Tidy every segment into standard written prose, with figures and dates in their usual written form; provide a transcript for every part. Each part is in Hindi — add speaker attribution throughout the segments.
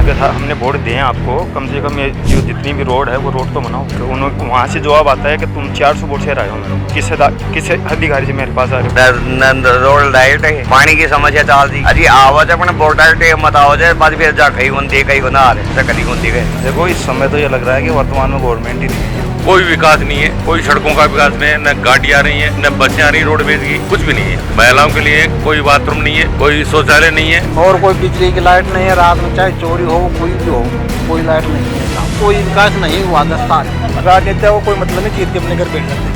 Speaker 1: आपके साथ हमने वोट दिए हैं आपको, कम से कम ये जो जितनी भी रोड है वो रोड तो बनाओ। तो वहाँ से जवाब आता है कि तुम 400 वोट से रहे हो मेरे को, किस अधिकारी से मेरे पास आ रहे हो।
Speaker 2: रोड लाइट है, पानी की समस्या चल दी अजी आवाज अपने वोट मत आओ जाए बाद फिर जा कहीं होती कहीं को ना आ रहे कहीं होती गए।
Speaker 1: देखो इस समय तो ये लग रहा है कि वर्तमान में गवर्नमेंट ही नहीं है,
Speaker 3: कोई विकास नहीं है, कोई सड़कों का विकास नहीं है, न गाड़ी आ रही है, न बसें आ रही रोडवेज की, कुछ भी नहीं है। महिलाओं के लिए कोई बाथरूम नहीं है, कोई शौचालय नहीं है
Speaker 4: और कोई बिजली की लाइट नहीं है। रात में चाहे चोरी हो कोई भी हो, कोई लाइट नहीं है, कोई विकास नहीं हुआ 10 साल। राजनेता को कोई मतलब नहीं, जीत के अपने घर बैठ जाते।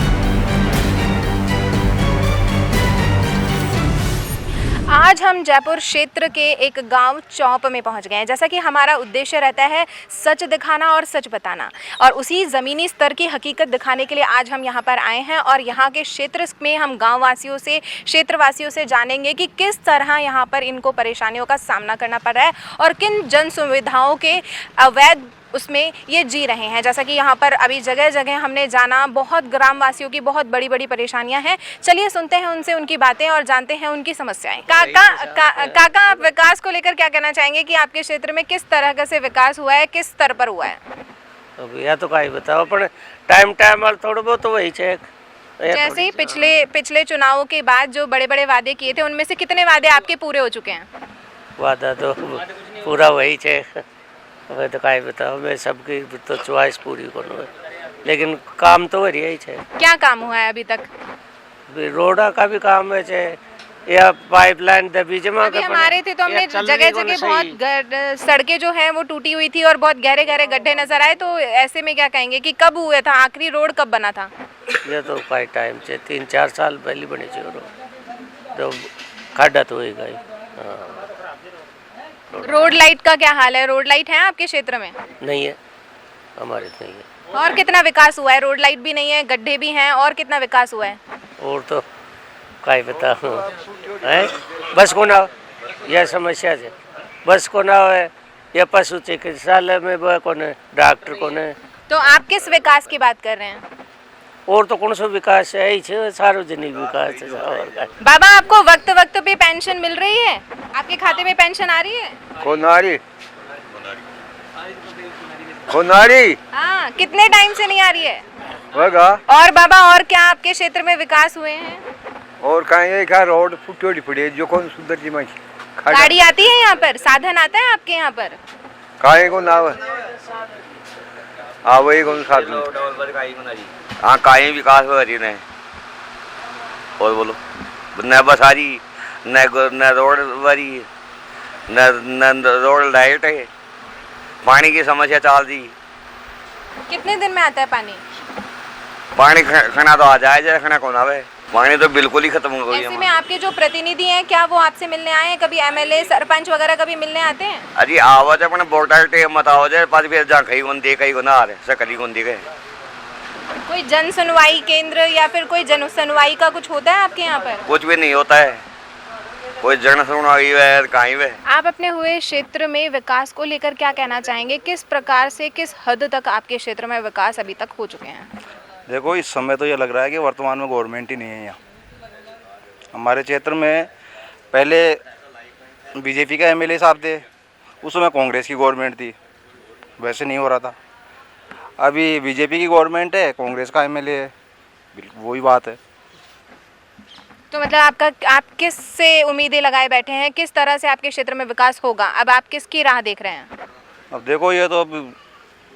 Speaker 5: आज हम जयपुर क्षेत्र के एक गांव चौप में पहुंच गए हैं। जैसा कि हमारा उद्देश्य रहता है सच दिखाना और सच बताना, और उसी ज़मीनी स्तर की हकीकत दिखाने के लिए आज हम यहां पर आए हैं। और यहां के क्षेत्र में हम गांववासियों से, क्षेत्रवासियों से जानेंगे कि किस तरह यहां पर इनको परेशानियों का सामना करना पड़ रहा है और किन जन सुविधाओं के अवैध उसमें ये जी रहे हैं। जैसा कि यहाँ पर अभी जगह जगह हमने जाना, बहुत ग्रामवासियों की बहुत बड़ी बड़ी परेशानियां हैं। चलिए सुनते हैं उनसे उनकी बातें और जानते हैं उनकी समस्याएं। काका आप विकास को लेकर क्या कहना चाहेंगे कि आपके क्षेत्र में किस तरह से विकास हुआ है, किस स्तर पर हुआ है?
Speaker 6: अब यह तो कहीं बताओ, पर टाइम और थोड़ा बहुत तो वही चेक।
Speaker 5: जैसे ही पिछले चुनावों के बाद जो बड़े बड़े वादे किए थे, उनमें से कितने वादे आपके पूरे हो चुके हैं?
Speaker 6: वादा तो पूरा वही चेक। वह तो कहीं बताओ, मैं सबकी तो चॉइस पूरी करूँ, लेकिन काम तो वही है।
Speaker 5: क्या काम हुआ है अभी तक?
Speaker 6: रोड का भी काम है, या पाइपलाइन दबी जमा
Speaker 5: अभी हम आ रहे थे तो हमने जगह जगह बहुत सड़कें जो है वो टूटी हुई थी और बहुत गहरे गहरे गड्ढे नजर आए। तो ऐसे में क्या कहेंगे कि कब हुआ था, आखिरी रोड कब बना था?
Speaker 6: ये तो कई टाइम से 3-4 साल पहले बने थे रोड, तो खड्डा तो होगा ही।
Speaker 5: रोड लाइट का क्या हाल है? रोड लाइट है आपके क्षेत्र में?
Speaker 6: नहीं है, हमारे नहीं है।
Speaker 5: और कितना विकास हुआ है? रोड लाइट भी नहीं है, गड्ढे भी हैं, और कितना विकास हुआ है?
Speaker 6: और तो कहीं बता है, बस को ना हो यह समस्या है, बस को ना हो या पशु चिकित्सालय में वो कौन है, डॉक्टर कौन है।
Speaker 5: तो आप किस विकास की बात कर रहे हैं?
Speaker 6: और तो कौन सा विकास है, यही सार्वजनिक विकास है।
Speaker 5: बाबा आपको वक्त वक्त पे पेंशन मिल रही है? आपके खाते में पेंशन आ रही है?
Speaker 2: कौन आ रही?
Speaker 5: हाँ, कितने टाइम से नहीं आ रही है?
Speaker 2: होगा।
Speaker 5: और बाबा और क्या आपके क्षेत्र में विकास हुए हैं?
Speaker 2: और कहीं रोड फुटी पड़ी जो कौन सुंदर जी में
Speaker 5: गाड़ी आती है यहाँ पर? साधन आता है आपके यहाँ पर?
Speaker 2: कहीं को ना वही कौन साधन। हाँ कहीं विकास हो रही नहीं। और बोलो, न बस आ रही, न रोड वारी, न रोड लाइट है, पानी की समस्या चल दी।
Speaker 5: कितने दिन में आता है पानी?
Speaker 2: पानी खाना तो आ जाए, खाना कौन आवे, पानी तो बिल्कुल ही खत्म हो गई।
Speaker 5: ऐसे में आपके जो प्रतिनिधि हैं, क्या वो आपसे मिलने आए हैं? कभी एमएलए, सरपंच वगैरह कभी मिलने आते हैं?
Speaker 2: अजी आवाज अपने वोट मत आओ जाए बाद फिर जा कहीं होती कहीं को ना आ रहे कहीं होती गए।
Speaker 5: कोई जन सुनवाई केंद्र या फिर कोई जन सुनवाई का कुछ होता है आपके यहाँ पर?
Speaker 2: कुछ भी नहीं होता है, कोई जन सुनवाई है कहीं वे।
Speaker 5: आप अपने हुए क्षेत्र में विकास को लेकर क्या कहना चाहेंगे? किस प्रकार से, किस हद तक आपके क्षेत्र में विकास अभी तक हो चुके हैं?
Speaker 1: देखो इस समय तो ये लग रहा है कि वर्तमान में गवर्नमेंट ही नहीं है यहाँ हमारे क्षेत्र में। पहले बीजेपी का एमएलए साहब थे, उस समय कांग्रेस की गवर्नमेंट थी, वैसे नहीं हो रहा था। अभी बीजेपी की गवर्नमेंट है, कांग्रेस का एमएलए है, बिल्कुल वही बात है।
Speaker 5: तो मतलब आप किस से उम्मीदें लगाए बैठे हैं? किस तरह से आपके क्षेत्र में विकास होगा? अब आप किसकी राह देख रहे हैं?
Speaker 1: अब देखो ये तो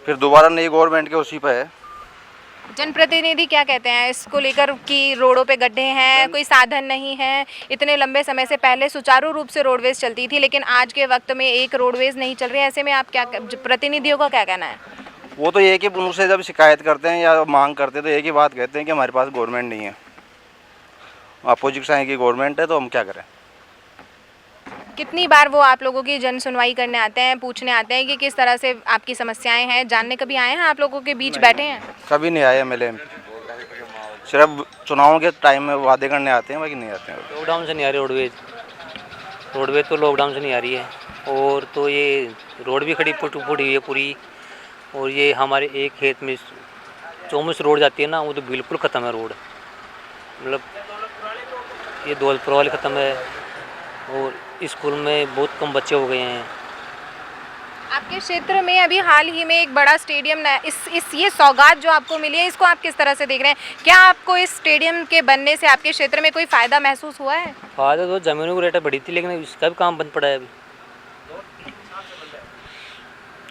Speaker 1: फिर दोबारा नई गवर्नमेंट के उसी पे है।
Speaker 5: जनप्रतिनिधि क्या कहते हैं इसको लेकर कि रोडों पे गड्ढे हैं, कोई साधन नहीं है? इतने लंबे समय से पहले सुचारू रूप से रोडवेज चलती थी, लेकिन आज के वक्त में एक रोडवेज नहीं चल रही है। ऐसे में आप क्या, प्रतिनिधियों का क्या कहना है?
Speaker 1: वो तो ये कि उनसे जब शिकायत करते हैं या मांग करते हैं तो एक ही बात कहते हैं कि हमारे पास गवर्नमेंट नहीं है, अपोजिट साइड की गवर्नमेंट है, तो हम क्या करें।
Speaker 5: कितनी बार वो आप लोगों की जन सुनवाई करने आते हैं, पूछने आते हैं कि किस तरह से आपकी समस्याएं हैं? जानने कभी आए हैं? आप लोगों के बीच बैठे हैं?
Speaker 1: कभी नहीं आए एमएलए, सिर्फ चुनावों के टाइम में वादे करने आते हैं, बाकी नहीं आते हैं।
Speaker 7: लॉकडाउन से नहीं आ रही रोडवेज तो लॉकडाउन से नहीं आ रही है। और तो ये रोड भी खड़ी फुटी हुई है पूरी। और ये हमारे एक खेत में चौमुस रोड जाती है ना, वो तो बिल्कुल ख़त्म है रोड, मतलब ये दौलतपुर वाली ख़त्म है। और स्कूल में बहुत कम बच्चे हो गए हैं,
Speaker 5: आपके क्षेत्र में अभी हाल ही में एक बड़ा स्टेडियम ये सौगात जो आपको मिली है, इसको आप किस तरह से देख रहे हैं? क्या आपको इस स्टेडियम के बनने से आपके क्षेत्र में कोई फायदा महसूस हुआ है?
Speaker 7: फायदा तो जमीनों की रेट बढ़ी थी, लेकिन इसका भी काम बंद पड़ा है अभी।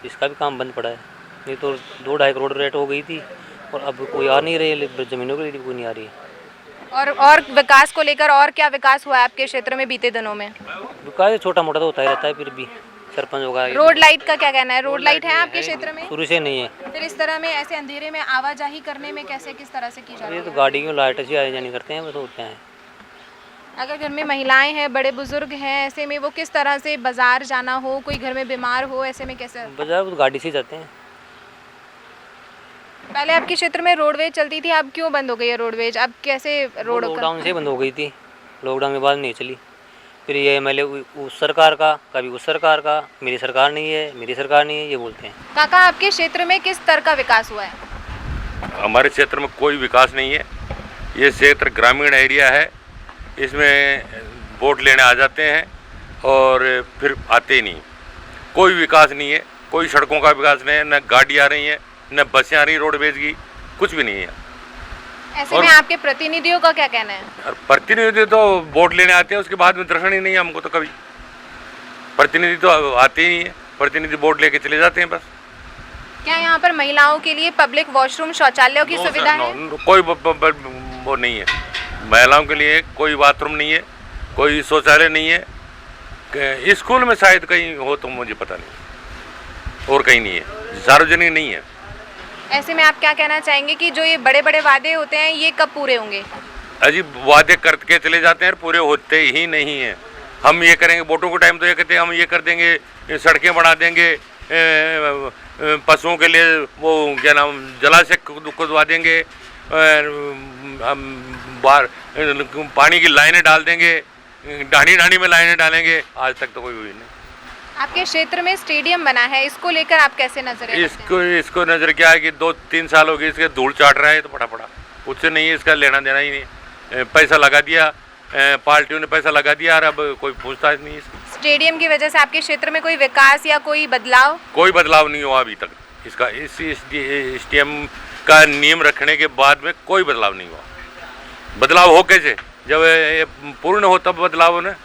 Speaker 7: इसका भी काम बंद पड़ा है, नहीं तो 2-2.5 करोड़ रेट हो गई थी और अब कोई आ नहीं रही है, जमीनों की रेट कोई नहीं आ रही है।
Speaker 5: और विकास को लेकर और क्या विकास हुआ है आपके क्षेत्र में बीते दिनों में?
Speaker 7: विकास छोटा मोटा तो होता ही रहता है, फिर भी सरपंच होगा।
Speaker 5: रोड लाइट का क्या कहना है? रोड लाइट है आपके क्षेत्र में?
Speaker 7: शुरू से नहीं है।
Speaker 5: फिर इस तरह में ऐसे अंधेरे में आवाजाही करने में किस तरह से की जा रही
Speaker 7: ये तो
Speaker 5: है?
Speaker 7: गाड़ी की लाइट से आने जाने करते हैं, बस होते हैं।
Speaker 5: अगर घर में महिलाएं हैं, बड़े बुजुर्ग हैं, ऐसे में वो किस तरह से बाजार जाना हो, कोई घर में बीमार हो, ऐसे में कैसे?
Speaker 7: बाजार तो गाड़ी से ही जाते हैं।
Speaker 5: पहले आपके क्षेत्र में रोडवेज चलती थी, अब क्यों बंद हो गई है रोडवेज? अब कैसे रोड
Speaker 7: लॉकडाउन से बंद हो गई थी, लॉकडाउन के बाद नहीं चली। फिर ये एमएलए उस सरकार का, कभी उस सरकार का, मेरी सरकार नहीं है, मेरी सरकार नहीं है, ये बोलते हैं।
Speaker 5: काका, आपके क्षेत्र में किस तरह का विकास हुआ है?
Speaker 3: हमारे क्षेत्र में कोई विकास नहीं है। ये क्षेत्र ग्रामीण एरिया है, इसमें वोट लेने आ जाते हैं और फिर आते ही नहीं। कोई विकास नहीं है, कोई सड़कों का विकास नहीं है, न गाड़ी आ रही है, न बसें आ रही रोडवेज की, कुछ भी नहीं है।
Speaker 5: ऐसे में आपके प्रतिनिधियों का क्या कहना है?
Speaker 3: और प्रतिनिधि तो वोट लेने आते हैं, उसके बाद में दर्शन ही नहीं है हमको तो कभी। प्रतिनिधि तो आते ही नहीं है, प्रतिनिधि वोट लेके चले जाते हैं बस।
Speaker 5: क्या यहाँ पर महिलाओं के लिए पब्लिक वॉशरूम, शौचालयों की सुविधा है?
Speaker 3: कोई वो नहीं है। महिलाओं के लिए कोई बाथरूम नहीं है, कोई शौचालय नहीं है। स्कूल में शायद कहीं हो तो मुझे पता नहीं, और कहीं नहीं है, सार्वजनिक नहीं है।
Speaker 5: ऐसे में आप क्या कहना चाहेंगे कि जो ये बड़े बड़े वादे होते हैं, ये कब पूरे होंगे?
Speaker 3: अजी वादे करके चले जाते हैं, पूरे होते ही नहीं है। हम ये करेंगे, वोटों के टाइम तो ये कहते हैं हम ये कर देंगे, सड़कें बना देंगे, पशुओं के लिए वो क्या नाम जलाशय खुदवा देंगे, हम बाहर पानी की लाइनें डाल देंगे, ढाणी ढाणी में लाइनें डालेंगे। आज तक तो कोई हुई नहीं।
Speaker 5: आपके क्षेत्र में स्टेडियम बना है, इसको लेकर आप कैसे नजर रखते हैं?
Speaker 3: इसको नजर क्या है कि 2-3 साल हो गए इसके धूल चाट रहा है, तो पड़ा उससे नहीं है, इसका लेना देना ही नहीं। पैसा लगा दिया, पार्टियों ने पैसा लगा दिया और अब कोई पूछताछ नहीं है।
Speaker 5: स्टेडियम की वजह से आपके क्षेत्र में कोई विकास या कोई बदलाव?
Speaker 3: कोई बदलाव नहीं हुआ अभी तक। इसका इस स्टेडियम का नियम रखने के बाद में कोई बदलाव नहीं हुआ। बदलाव हो कैसे, जब ये पूर्ण हो तब बदलाव हो ना,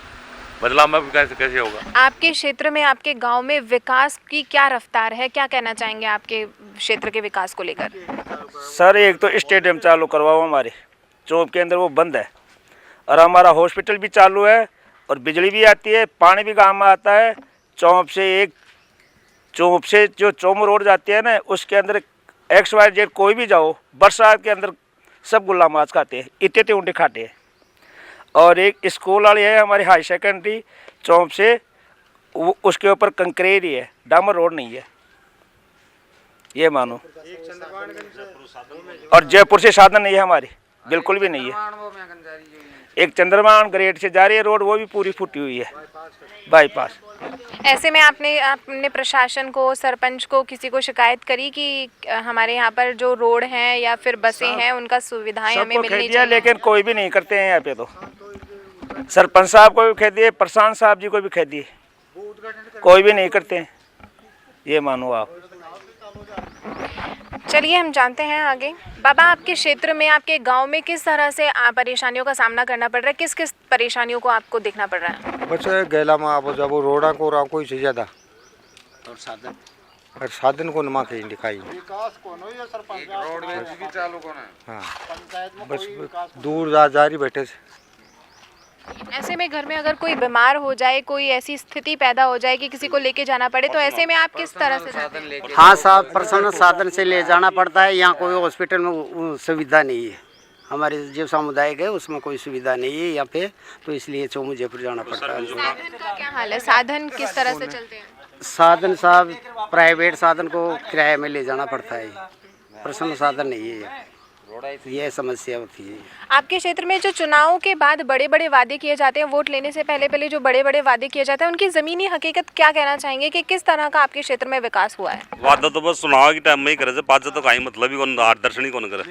Speaker 3: बदलाव में कैसे होगा?
Speaker 5: आपके क्षेत्र में, आपके गांव में विकास की क्या रफ्तार है? क्या कहना चाहेंगे आपके क्षेत्र के विकास को लेकर?
Speaker 4: सर, एक तो स्टेडियम चालू करवाओ, हमारे चौक के अंदर वो बंद है, और हमारा हॉस्पिटल भी चालू है, और बिजली भी आती है, पानी भी गाँव में आता है। चौक से जो चौम रोड जाती है ना, उसके अंदर XYZ कोई भी जाओ, बरसात के अंदर सब गुल्ला माछ खाते हैं, इतने उंडे खाते हैं। और एक स्कूल वाली है हमारी हाई सेकेंडरी चौक से, उसके ऊपर कंक्रीट ही है, डामर रोड नहीं है, ये मानो। और जयपुर से साधन नहीं है हमारी, बिल्कुल भी नहीं है। एक चंद्रमान ग्रेड से जा रही है रोड, वो भी पूरी फूटी हुई है, बाईपास।
Speaker 5: ऐसे में आपने प्रशासन को, सरपंच को, किसी को शिकायत करी कि हमारे यहाँ पर जो रोड हैं या फिर बसें हैं, उनका सुविधाएं हमें मिलनी चाहिए?
Speaker 4: लेकिन कोई भी नहीं करते हैं यहाँ पे। तो सरपंच साहब को भी कह दिए, प्रशांत साहब जी को भी कह दिए, कोई भी नहीं करते हैं, ये मानो आप।
Speaker 5: चलिए हम जानते हैं आगे। बाबा, आपके क्षेत्र में, आपके गांव में किस तरह से परेशानियों का सामना करना पड़ रहा है? किस किस परेशानियों को आपको देखना पड़ रहा है?
Speaker 8: बस गैला में आप जब रोड़ा को रहा कोई से ज्यादा, और साधन को नमा कहीं दिखाई हाँ, बस दूर जा रही बैठे से।
Speaker 5: ऐसे में घर में अगर कोई बीमार हो जाए, कोई ऐसी स्थिति पैदा हो जाए कि किसी को लेके जाना पड़े, तो ऐसे में आप किस तरह से जाते हैं?
Speaker 9: हाँ साहब, पर्सनल साधन से ले जाना पड़ता है। यहाँ कोई हॉस्पिटल में सुविधा नहीं है, हमारे जो सामुदायिक है उसमें कोई सुविधा नहीं है यहाँ पे, तो इसलिए चौमू जयपुर जाना पड़ता है।
Speaker 5: साधन का क्या हाल है? साधन किस तरह से चलते हैं?
Speaker 9: साधन साहब, प्राइवेट साधन को किराए में ले जाना पड़ता है, पर्सनल साधन नहीं है, ये समस्या होती है।
Speaker 5: आपके क्षेत्र में जो चुनाव के बाद बड़े बड़े वादे किए जाते हैं, वोट लेने से पहले जो बड़े बड़े वादे किए जाते हैं, उनकी ज़मीनी हकीकत क्या कहना चाहेंगे कि किस तरह का आपके क्षेत्र में विकास हुआ है?
Speaker 10: वादा तो बस चुनाव के टाइम में ही करे से, पाँच तो कहीं मतलब ही कौन दर्शन ही कौन करे,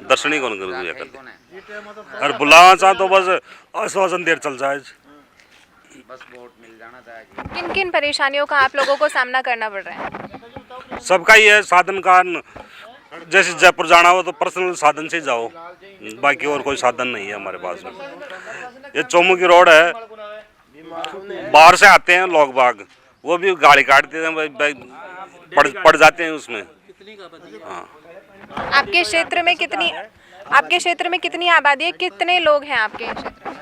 Speaker 10: दर्शन ही कौन करे। और बुलावा चाह तो बस आश्वासन देर चल जाए,
Speaker 5: किन किन परेशानियों का आप लोगों को सामना करना पड़ रहा है?
Speaker 10: सबका ही है साधन का। जैसे जयपुर जाना हो तो पर्सनल साधन से जाओ, बाकी और कोई साधन नहीं है हमारे पास में। ये चोमू की रोड है, बाहर से आते हैं लोग बाग, वो भी गाड़ी काटते हैं, पड़ जाते हैं उसमें। हाँ।
Speaker 5: आपके क्षेत्र में कितनी आबादी है? कितने लोग हैं आपके क्षेत्र में?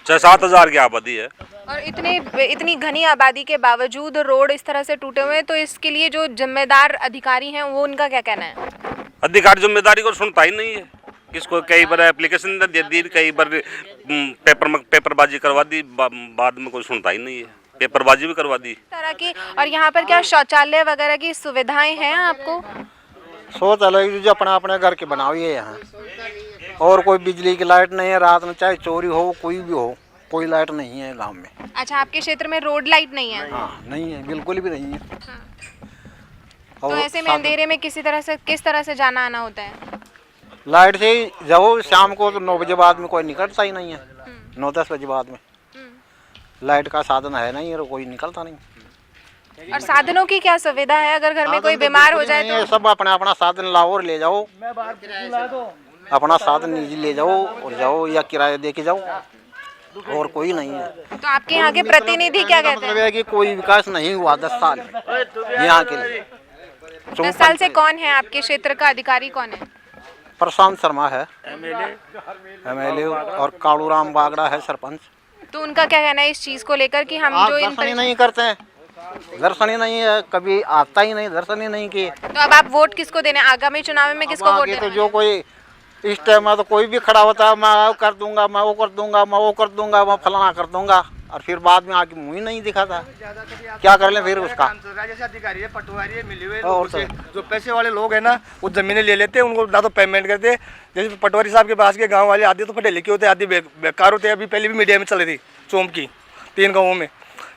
Speaker 10: 6-7 हज़ार की आबादी है।
Speaker 5: और इतनी घनी आबादी के बावजूद रोड इस तरह से टूटे हुए हैं, तो इसके लिए जो जिम्मेदार अधिकारी हैं वो उनका क्या कहना है?
Speaker 10: अधिकारी जिम्मेदारी को सुनता ही नहीं है। किसको कई बार एप्लीकेशन दे दी, कई बार पेपरबाजी करवा दी, बाद में कोई सुनता ही नहीं है। पेपरबाजी भी करवा दी
Speaker 5: तरह की। और यहाँ पर क्या शौचालय वगैरह की सुविधाएं हैं आपको?
Speaker 8: शौचालय जो अपना अपने घर के बना हुए है यहाँ, और कोई बिजली की लाइट नहीं है। रात में चाहे चोरी हो कोई भी हो, कोई लाइट नहीं है गांव में।
Speaker 5: अच्छा, आपके क्षेत्र में रोड लाइट नहीं है?
Speaker 8: हाँ, नहीं है, बिल्कुल भी नहीं है।
Speaker 5: हाँ। तो ऐसे में अंधेरे में किस तरह से जाना आना होता है?
Speaker 8: लाइट से ही जाओ। शाम को तो 9 बजे बाद में कोई निकलता ही नहीं है, 9-10 बजे बाद में लाइट का साधन है नहीं, और कोई निकलता नहीं।
Speaker 5: और साधनों की क्या सुविधा है? अगर घर में कोई बीमार हो जाए तो?
Speaker 8: सब अपना अपना साधन लाओ और ले जाओ, अपना साधन निजी ले जाओ और जाओ, या किराया दे के जाओ, और कोई नहीं है।
Speaker 5: तो आपके यहाँ के प्रतिनिधि क्या कहते हैं?
Speaker 8: मतलब है कि कोई विकास नहीं हुआ 10 साल यहाँ के लिए।
Speaker 5: 10 साल से कौन है आपके क्षेत्र का अधिकारी? कौन है?
Speaker 8: प्रशांत शर्मा है एमएलए, और कालूराम बागड़ा है सरपंच।
Speaker 5: तो उनका क्या कहना है इस चीज को लेकर कि हम जो
Speaker 8: दर्शन ही नहीं करते हैं, दर्शन ही नहीं है, कभी आता ही नहीं, दर्शन ही नहीं किए।
Speaker 5: तो अब आप वोट किसको देने? आगामी चुनाव में किसको वोट देना?
Speaker 8: तो जो कोई इस टाइम में तो कोई भी खड़ा होता है, मैं वो कर दूंगा, मैं वो कर दूंगा, मैं वो कर दूंगा, मैं फलाना कर दूंगा, और फिर बाद में आके मुँह ही नहीं दिखाता। क्या कर ले फिर उसका?
Speaker 4: जैसे अधिकारी है, पटवारी है, मिले हुए लोग से जो पैसे वाले लोग हैं ना, वो जमीनें ले लेते हैं, उनको ना तो पेमेंट करते। जैसे पटवारी साहब के पास के गांव वाले आधे तो पढ़े लिखे होते, आधे बेकार होते हैं। अभी पहले भी मीडिया में चल रही थी चोम की 3 गाँवों में,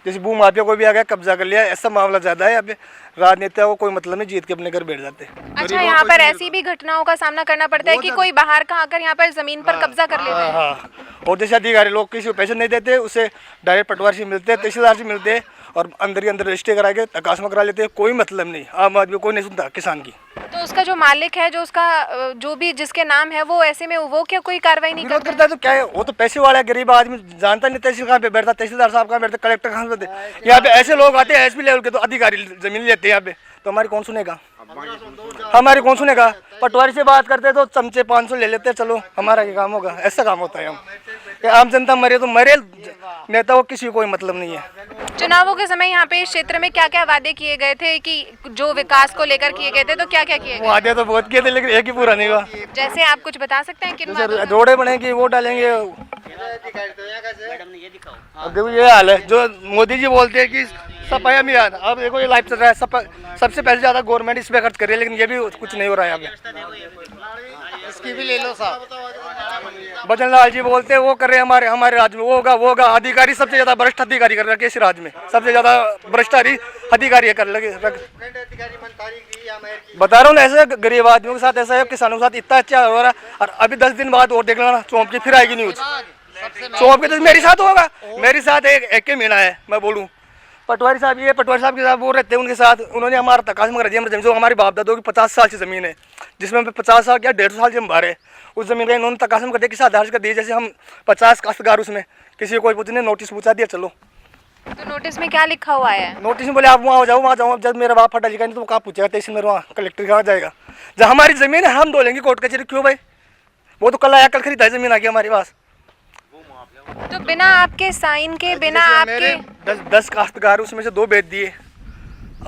Speaker 4: जैसे भू माफिया कोई भी आ गया, कब्जा कर लिया, ऐसा मामला ज़्यादा है। यहाँ पे राजनेता को कोई मतलब नहीं, जीत के अपने घर बैठ जाते हैं।
Speaker 5: अच्छा, यहाँ पर ऐसी भी घटनाओं का सामना करना पड़ता है कि कोई बाहर का आकर यहाँ पर जमीन पर कब्जा कर लेता है?
Speaker 4: हाँ, और जैसे अधिकारी लोग किसी को पैसे नहीं देते, उससे डायरेक्ट पटवारी से मिलते हैं, तहसीलदार से मिलते हैं, और अंदर ही अंदर रजिस्ट्री करा के तकासमा करा लेते हैं। कोई मतलब नहीं, आम आदमी कोई नहीं सुनता किसान की।
Speaker 5: तो उसका जो मालिक है, जो उसका जो भी जिसके नाम है, वो ऐसे में वो क्या कोई कार्रवाई नहीं
Speaker 4: करता है? तो क्या है, वो तो पैसे वाला है, गरीब आदमी जानता नहीं तहसील कहाँ पे बैठता, तहसीलदार साहब कहाँ बैठते, कलेक्टर कहाँ बैठते। यहाँ पे ऐसे लोग आते हैं एसपी लेवल के, तो अधिकारी जमीन लेते हैं यहाँ पे, तो हमारी कौन सुनेगा? हमारी कौन सुनेगा? पटवारी से बात करते तो चमचे 500 ले लेते, चलो हमारा ये काम होगा। ऐसा काम होता है। हम आम जनता मरे तो मरे, नेता को किसी को कोई मतलब नहीं है।
Speaker 5: चुनावों के समय यहाँ पे इस क्षेत्र में क्या क्या वादे किए गए थे कि जो विकास को लेकर किए गए थे, तो क्या क्या किए गए?
Speaker 4: वादे तो बहुत किए थे, लेकिन एक ही पूरा नहीं हुआ।
Speaker 5: जैसे आप कुछ बता सकते हैं? किन
Speaker 4: रोडें बनेंगी, वो डालेंगे। अब देखो ये हाल है, जो मोदी जी बोलते हैं कि सफाई अभियान, अब देखो ये लाइफ चल रहा है, सबसे पहले ज़्यादा गवर्नमेंट इस पे खर्च कर रही है, लेकिन ये भी कुछ नहीं हो रहा है यहाँ पे। इसकी भी ले लो साहब। बजन लाल जी बोलते हैं वो कर रहे हैं हमारे राज्य में, वो होगा। अधिकारी सबसे ज़्यादा भ्रष्ट अधिकारी कर रहे हैं, इस राज्य में सबसे ज़्यादा भ्रष्टाचारी अधिकारी कर लगे। बता रहा हूँ ना, ऐसे गरीब आदमियों के साथ ऐसा है, किसानों के साथ इतना अच्छा हो रहा है। और अभी 10 दिन बाद और देख लेना, चौंप की फिर आएगी न्यूज। चौंप की तो मेरे साथ होगा, मेरे साथ एक ही महीना है। मैं बोलूँ पटवारी साहब के साथ वो रहते हैं, उनके साथ उन्होंने हमारा तकासमा करा दिया। जमीन जो हमारी बाप दादों की 50 साल की ज़मीन है, जिसमें 50 साल या 150 साल से हम भरे, उस ज़मीन का इन्होंने तकासमा कर दिया, किस आधार से कर दिया? जैसे हम 50 काश्तकार, उसमें किसी को कोई पूछने नोटिस पूछा दिया, चलो।
Speaker 5: तो नोटिस में क्या लिखा हुआ है?
Speaker 4: नोटिस में बोले आप वहाँ जाओ। जब मेरा बाप फटा लिखा नहीं तो कहाँ पूछेगा? तहसील में वहाँ कलेक्टर कहाँ जाएगा? जब हमारी ज़मीन है हम डोलेंगे कोर्ट कचहरी, क्यों भाई? वो तो कल आया, कल खरीदा है ज़मीन आ गया हमारे पास।
Speaker 5: तो बिना आपके साइन के, बिना आपके
Speaker 4: 10 काश्तकार, उसमें से 2 बेच दिए।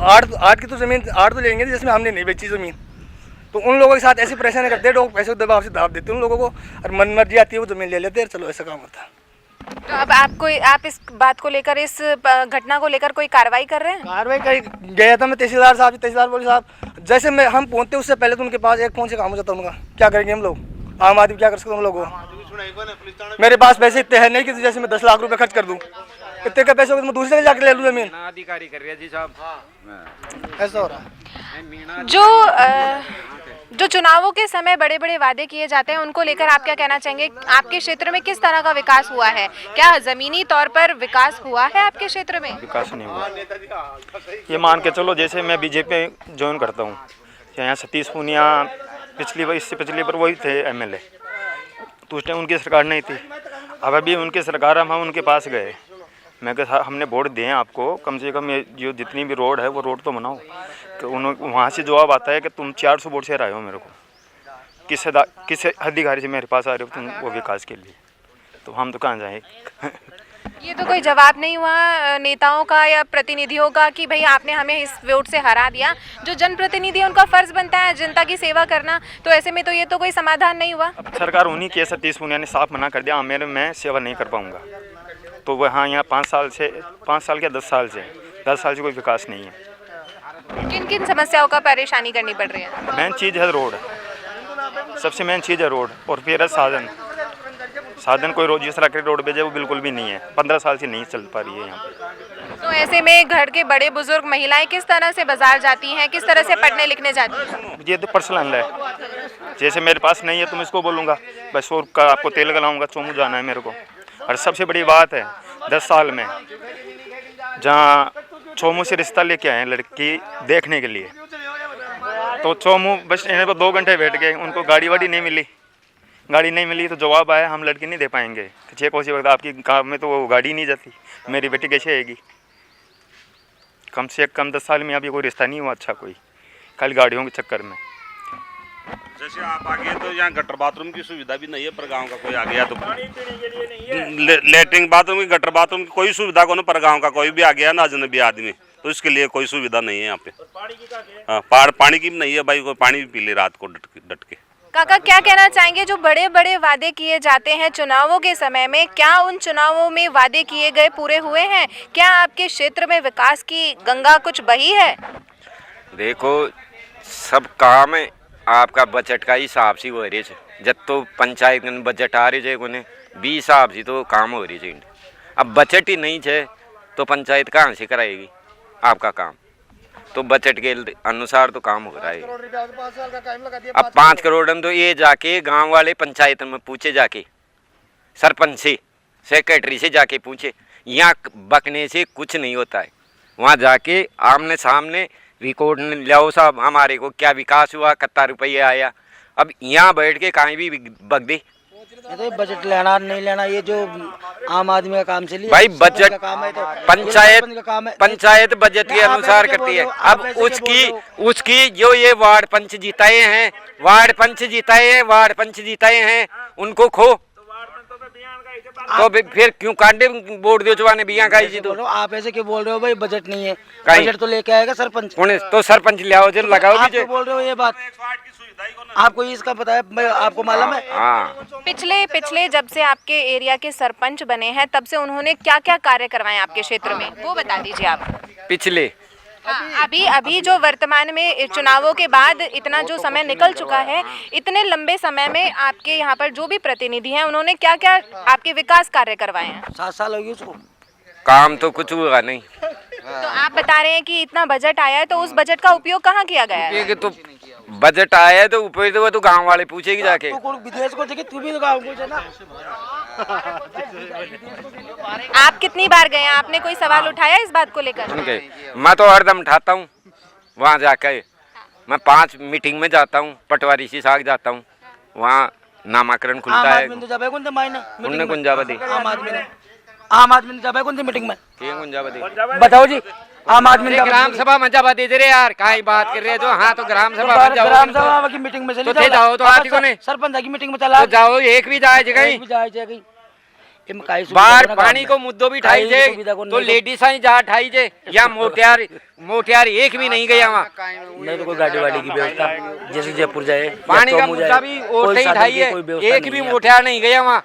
Speaker 4: 8 की तो ज़मीन 8 तो लेंगे, जिसमें हमने नहीं बेची ज़मीन। तो उन लोगों के साथ ऐसी परेशानी करते हैं, लोग पैसे के दबाव से दाब देते हैं उन लोगों को, और मन मर्जी आती है वो ज़मीन ले लेते हैं, चलो ऐसा काम होता है।
Speaker 5: तो अब आप इस बात को लेकर, इस घटना को लेकर कोई कार्रवाई कर रहे हैं?
Speaker 4: कार्रवाई कर गया था मैं तहसीलदार साहब, तहसीलदार बोले साहब जैसे हम पहुँचते उससे पहले तो उनके पास एक फ़ोन से काम हो जाता उनका। क्या करेंगे हम लोग, आम आदमी क्या कर सकते हम लोग? मेरे पास पैसे इतने हैं नहीं कि जैसे मैं 10 लाख रुपए खर्च कर दूं। इतने के पैसे मैं दूसरे जाके ले लूं ज़मीन। अधिकारी कर रही है जी साहब, ऐसा हो रहा है।
Speaker 5: जो चुनावों के समय बड़े बड़े वादे किए जाते हैं उनको लेकर आप क्या कहना चाहेंगे? आपके क्षेत्र में किस तरह का विकास हुआ है? क्या जमीनी तौर पर विकास हुआ है आपके क्षेत्र में?
Speaker 4: विकास नहीं हुआ। ये मान के चलो, जैसे मैं बीजेपी ज्वाइन करता हूँ, यहाँ सतीश पूनिया इससे पिछली बार वही थे एमएलए, तो उस टाइम उनकी सरकार नहीं थी। अब अभी उनकी सरकार, हम उनके पास गए, मैं कहा हमने वोट दिए आपको, कम से कम ये जो जितनी भी रोड है वो रोड तो बनाओ। तो वहाँ से जवाब आता है कि तुम 400 वोट से हराए हो मेरे को, किस अधिकारी से मेरे पास आ रहे हो तुम वो विकास के लिए, तो हम तो कहाँ जाएँ।
Speaker 5: ये तो कोई जवाब नहीं हुआ नेताओं का या प्रतिनिधियों का कि भाई आपने हमें इस वोट से हरा दिया। जो जनप्रतिनिधि उनका फर्ज बनता है जनता की सेवा करना, तो ऐसे में तो ये तो कोई समाधान नहीं हुआ।
Speaker 4: अब सरकार उन्हीं की, सतीश पूनिया ने साफ मना कर दिया, मैं सेवा नहीं कर पाऊँगा। तो वहाँ यहाँ 5 साल के 10 साल से कोई विकास नहीं है।
Speaker 5: किन किन समस्याओं का परेशानी करनी पड़ रही है?
Speaker 4: मेन चीज़ है रोड, सबसे मेन चीज़ है रोड, और फिर है साधन कोई रोज जिस तरह के रोड भेजे वो बिल्कुल भी नहीं है, 15 साल से नहीं चल पा रही है यहाँ पे।
Speaker 5: तो ऐसे में घर के बड़े बुजुर्ग महिलाएं किस तरह से बाजार जाती हैं, किस तरह से पढ़ने लिखने जाती हैं?
Speaker 4: ये तो पर्सनल है, जैसे मेरे पास नहीं है तो मैं इसको बोलूँगा भाई 100 का आपको तेल गलाऊँगा, चोमू जाना है मेरे को। और सबसे बड़ी बात है 10 साल में जहाँ चोमू से रिश्ता लेके आए लड़की देखने के लिए, तो चोमू बस इन्हें को 2 घंटे बैठ गए, उनको गाड़ी वाड़ी नहीं मिली तो जवाब आया हम लड़की नहीं दे पाएंगे। चेक उसी वक्त आपकी गाँव में तो वो गाड़ी नहीं जाती, मेरी बेटी कैसे आएगी? कम से कम 10 साल में अभी कोई रिश्ता नहीं हुआ अच्छा कोई, खाली गाड़ियों के चक्कर में।
Speaker 10: जैसे आप आ गए तो यहाँ गटर बाथरूम की सुविधा भी नहीं है, पर गांव का कोई आ गया तो लेटरिन बाथरूम की, गटर बाथरूम की कोई सुविधा को ना, पर गांव का कोई भी आ गया ना अजनबी आदमी, तो इसके लिए कोई सुविधा नहीं है यहाँ पे। पानी की भी नहीं है भाई, कोई पानी भी पी ले रात को डट के।
Speaker 5: काका क्या कहना चाहेंगे, जो बड़े बड़े वादे किए जाते हैं चुनावों के समय में, क्या उन चुनावों में वादे किए गए पूरे हुए हैं? क्या आपके क्षेत्र में विकास की गंगा कुछ बही है?
Speaker 11: देखो सब काम है आपका बजट का हिसाब से हो रही है, जब तो पंचायत बजट आ रही है उन्हें 20 हिसाब से तो काम हो रही है। अब बजट ही नहीं है तो पंचायत कहाँ से कराएगी आपका काम? तो बजट के अनुसार तो काम हो रहा है। अब 5 करोड़ तो ये जाके गांव वाले पंचायत में पूछे, जाके सरपंच से सेक्रेटरी से जाके पूछे, यहाँ बकने से कुछ नहीं होता है। वहाँ जाके आमने सामने रिकॉर्ड लाओ साहब हमारे को क्या विकास हुआ, कितना रुपया आया। अब यहाँ बैठ के कहीं भी बक दे।
Speaker 9: तो बजट लेना नहीं लेना ये जो आम आदमी का काम चलिए
Speaker 11: भाई, बजट
Speaker 9: काम है तो
Speaker 11: पंचायत बजट के अनुसार करती है। अब उसकी जो ये वार्ड पंच जिताए हैं उनको खो, तो फिर क्यों कांडे वोट दो जवाने बिया का जी? तो
Speaker 9: आप ऐसे क्यों बोल रहे हो भाई? बजट नहीं है, बजट तो लेके आएगा सरपंच।
Speaker 11: तो सरपंच ले आओ, लगाओ भी।
Speaker 9: बोल रहे हो ये बात, आपको इसका पता है? आपको मालूम है?
Speaker 11: हाँ,
Speaker 5: पिछले जब से आपके एरिया के सरपंच बने हैं तब से उन्होंने क्या क्या कार्य करवाए आपके क्षेत्र में, वो बता दीजिए आप।
Speaker 11: पिछले
Speaker 5: अभी जो वर्तमान में चुनावों के बाद इतना जो समय निकल चुका है, इतने लंबे समय में आपके यहाँ पर जो भी प्रतिनिधि हैं उन्होंने क्या क्या आपके विकास कार्य करवाए हैं?
Speaker 9: 7 साल हो गए उसको,
Speaker 11: काम तो कुछ हुआ नहीं।
Speaker 9: तो
Speaker 5: आप बता रहे हैं कि इतना बजट आया है, तो उस बजट का उपयोग कहाँ किया गया है?
Speaker 11: तो बजट आया है तो उपयोग तो गाँव वाले पूछेगी जाके।
Speaker 9: विदेश को देखे तू भी तो गाँव पूछे ना।
Speaker 5: आप कितनी बार गए हैं? आपने कोई सवाल उठाया इस बात को लेकर?
Speaker 11: मैं तो हरदम उठाता हूँ वहाँ जाकर। मैं 5 मीटिंग में जाता हूँ, पटवारी से साग जाता हूँ, वहाँ नामाकरण खुलता है।
Speaker 9: आम आदमी ने जाबे कौन सी मीटिंग में?
Speaker 11: बताओ जी। आम आदमी ग्राम सभा में जब दे रहे यार, काई बात कर रहे हो? जो हाँ तो ग्राम सभा
Speaker 9: की मीटिंग में
Speaker 11: तो थे जाओ, तो आती को नहीं
Speaker 9: सरपंच की मीटिंग में चला
Speaker 11: जाओ, एक भी जाए जगह बाहर पानी को मुद्दों भी ठाई जे, तो लेडीज जा ठाई जे, या मोटियार एक भी नहीं गया वहाँ।
Speaker 9: नहीं तो कोई गाड़ी वाड़ी की व्यवस्था जैसे जयपुर जाए,
Speaker 11: पानी का मुद्दा भी और ही ठाई है, एक भी मोटियार नहीं गया वहाँ।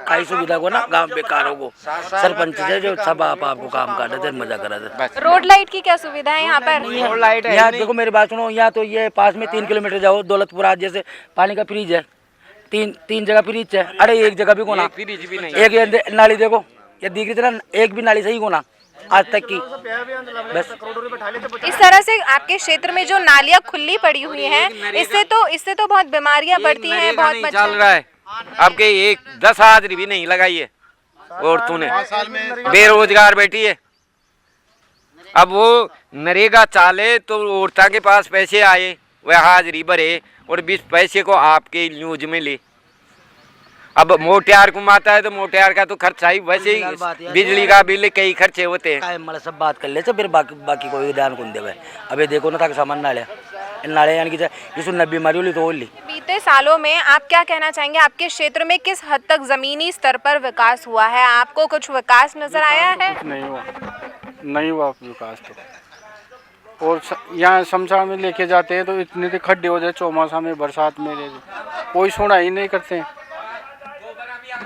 Speaker 9: कई सुविधा को ना गांव बेकारों को सरपंच से जो सब आपको काम कर रहे थे, मजा कर रहे थे।
Speaker 5: रोड लाइट की क्या सुविधा है यहाँ पर?
Speaker 11: रोड लाइट है
Speaker 9: यहाँ देखो मेरी बात सुनो, यहाँ तो ये पास में 3 किलोमीटर जाओ दौलतपुर आज जैसे पानी का फ्रीज है, तीन जगह फ्रीज है। अरे एक जगह भी कोना,
Speaker 11: फ्रीज भी नहीं।
Speaker 9: एक नाली देखो ये दिख रही थी ना, एक भी नाली सही कोना,
Speaker 6: आज तक की। बस
Speaker 5: इस तरह से आपके क्षेत्र में जो नालियां खुली पड़ी हुई हैं, इससे तो बहुत बीमारियां बढ़ती हैं, बहुत
Speaker 11: नहीं
Speaker 5: मच्छर।
Speaker 11: चल रहा है। अब के 10 हाजिरी भी नहीं लगाई है औरतों ने, बेरोजगार बैठी है। अब वो नरेगा चाले तो औरतों के पास पैसे आए, वह हाजिरी भरे और 20 पैसे को आपके न्यूज में ले। अब मोटियार घुमाता है तो मोटियार का तो खर्चा ही, वैसे ही बिजली का बिल कई खर्चे होते हैं।
Speaker 6: मतलब सब बात कर ले तो फिर बाकी कोई ध्यान कौन देवे। अभी देखो ना, तक सामान नाले यानी कि जिस बीमारी होली तो होली।
Speaker 5: बीते सालों में आप क्या कहना चाहेंगे, आपके क्षेत्र में किस हद तक जमीनी स्तर पर विकास हुआ है? आपको कुछ विकास नजर आया है?
Speaker 12: नहीं हुआ विकास तो। और यहाँ शमशान में लेके जाते हैं तो इतने तो खड्डे हो जाए चौमासा में, बरसात में कोई सुनाई नहीं करते।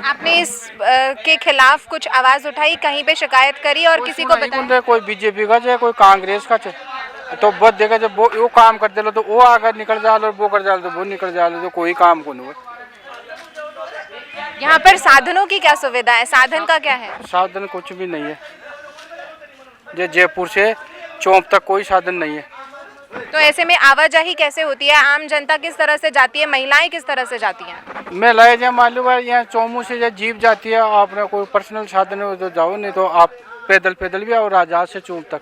Speaker 5: आपने इस के खिलाफ कुछ आवाज उठाई, कहीं पे शिकायत करी और किसी को बताया?
Speaker 12: कोई बीजेपी का चाहे कोई कांग्रेस का चाहे तो बहुत देखा, जब वो काम करते लो तो वो आकर निकल जा लो, वो कर जा लो तो वो निकल जा लो, तो कोई काम को नहीं।
Speaker 5: यहाँ पर साधनों की क्या सुविधा है? साधन का क्या है?
Speaker 12: साधन कुछ भी नहीं है। जयपुर से चौंप तक कोई साधन नहीं है।
Speaker 5: तो ऐसे में आवाजाही कैसे होती है? आम जनता किस तरह से जाती है, महिलाएं किस तरह से जाती हैं?
Speaker 12: महिलाएं जब मालूम है यहाँ चौमू से जब जीप जाती है, आपने कोई पर्सनल साधन हो तो जाओ, नहीं तो आप पैदल भी आओ राजा से चौंप तक।